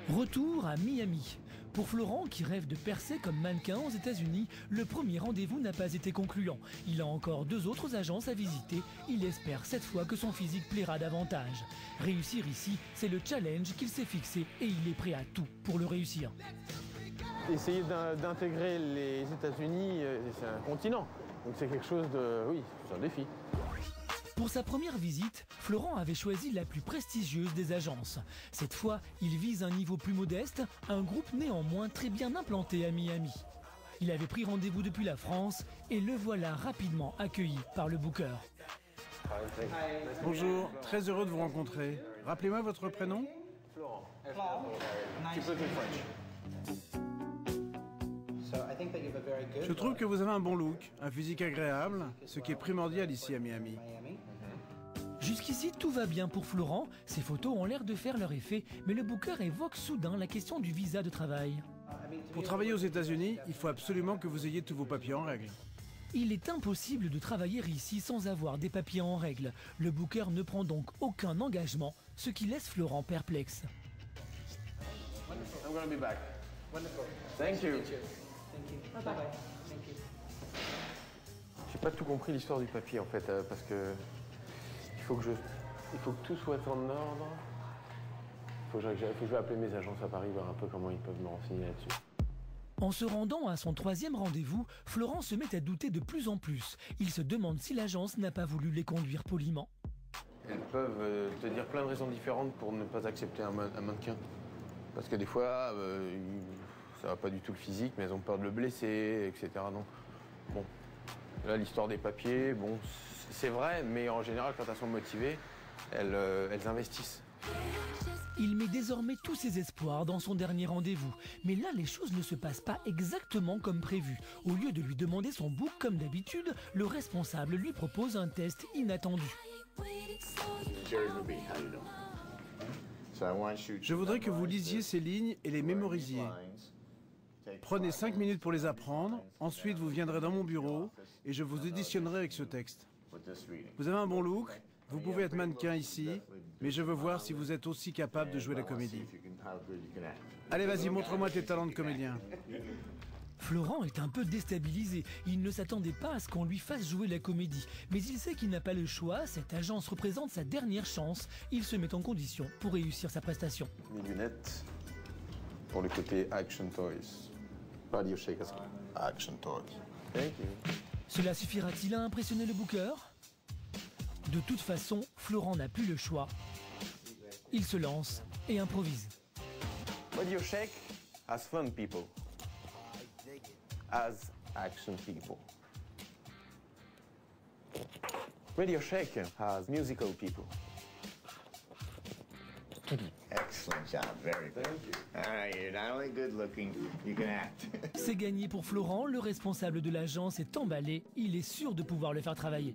Retour à Miami. Pour Florent, qui rêve de percer comme mannequin aux États-Unis, le premier rendez-vous n'a pas été concluant. Il a encore 2 autres agences à visiter. Il espère cette fois que son physique plaira davantage. Réussir ici, c'est le challenge qu'il s'est fixé et il est prêt à tout pour le réussir. Essayer d'intégrer les États-Unis, c'est un continent. Donc c'est quelque chose de... Oui, c'est un défi. Pour sa première visite, Florent avait choisi la plus prestigieuse des agences. Cette fois, il vise un niveau plus modeste, un groupe néanmoins très bien implanté à Miami. Il avait pris rendez-vous depuis la France et le voilà rapidement accueilli par le booker. Bonjour, très heureux de vous rencontrer. Rappelez-moi votre prénom? Florent. Je trouve que vous avez un bon look, un physique agréable, ce qui est primordial ici à Miami. Jusqu'ici, tout va bien pour Florent. Ses photos ont l'air de faire leur effet, mais le booker évoque soudain la question du visa de travail. Pour travailler aux États-Unis, il faut absolument que vous ayez tous vos papiers en règle. Il est impossible de travailler ici sans avoir des papiers en règle. Le booker ne prend donc aucun engagement, ce qui laisse Florent perplexe. I'm gonna be back. Thank you. J'ai pas tout compris l'histoire du papier en fait, parce que il faut que tout soit en ordre. Il faut que je vais appeler mes agences à Paris, voir un peu comment ils peuvent me renseigner là-dessus. En se rendant à son 3e rendez-vous, Florent se met à douter de plus en plus. Il se demande si l'agence n'a pas voulu les conduire poliment. Elles peuvent te dire plein de raisons différentes pour ne pas accepter un mannequin. Parce que des fois, ça va pas du tout le physique, mais elles ont peur de le blesser, etc. Non. Bon, là, l'histoire des papiers, bon, c'est vrai, mais en général, quand elles sont motivées, elles investissent. Il met désormais tous ses espoirs dans son dernier rendez-vous. Mais là, les choses ne se passent pas exactement comme prévu. Au lieu de lui demander son book comme d'habitude, le responsable lui propose un test inattendu. Je voudrais que vous lisiez ces lignes et les mémorisiez. Prenez 5 minutes pour les apprendre, ensuite vous viendrez dans mon bureau et je vous auditionnerai avec ce texte. Vous avez un bon look, vous pouvez être mannequin ici, mais je veux voir si vous êtes aussi capable de jouer la comédie. Allez, vas-y, montre-moi tes talents de comédien. Florent est un peu déstabilisé. Il ne s'attendait pas à ce qu'on lui fasse jouer la comédie. Mais il sait qu'il n'a pas le choix. Cette agence représente sa dernière chance. Il se met en condition pour réussir sa prestation. Mes lunettes pour le côté Action Toys. Radio Shakers. Action Toys. Thank you. Cela suffira-t-il à impressionner le booker? De toute façon, Florent n'a plus le choix. Il se lance et improvise. Radio Shake has fun people. As action people. Radio Shake has musical people. Excellent job, very good. Thank you. All right, you're not only good looking, you can act. C'est gagné pour Florent, le responsable de l'agence est emballé, il est sûr de pouvoir le faire travailler.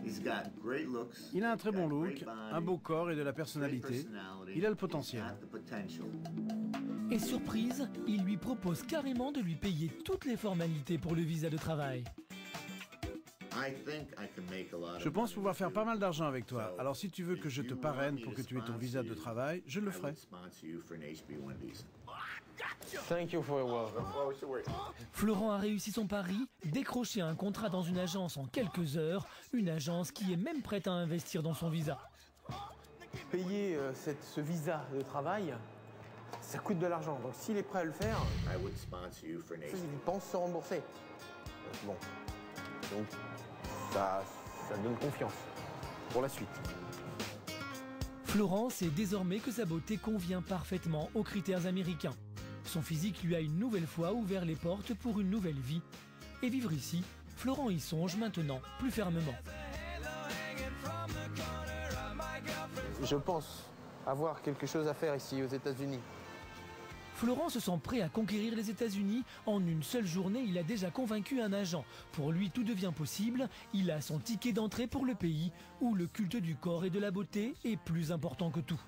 He's got great looks. Il a un très bon He's got look, great body, un beau corps et de la great personnalité. personality. Il a le potentiel. He's got the potential. Et surprise, il lui propose carrément de lui payer toutes les formalités pour le visa de travail. I think I can make a lot Je of pense money pouvoir faire with pas you. mal d'argent avec toi. So, Alors si tu veux que je if te you parraine want me pour que to tu aies ton sponsor visa de you, travail, je le I ferai. would sponsor you for an HB1 visa. Thank you for your work. Florent a réussi son pari, décroché un contrat dans une agence en quelques heures, une agence qui est même prête à investir dans son visa. Payer ce visa de travail, ça coûte de l'argent. Donc s'il est prêt à le faire, I would sponsor you for an il HB1. pense se rembourser. Bon. Donc ça donne confiance pour la suite. Florent sait désormais que sa beauté convient parfaitement aux critères américains. Son physique lui a une nouvelle fois ouvert les portes pour une nouvelle vie. Et vivre ici, Florent y songe maintenant plus fermement. Je pense avoir quelque chose à faire ici aux États-Unis. Florent se sent prêt à conquérir les États-Unis. En une seule journée, il a déjà convaincu un agent. Pour lui, tout devient possible. Il a son ticket d'entrée pour le pays où le culte du corps et de la beauté est plus important que tout.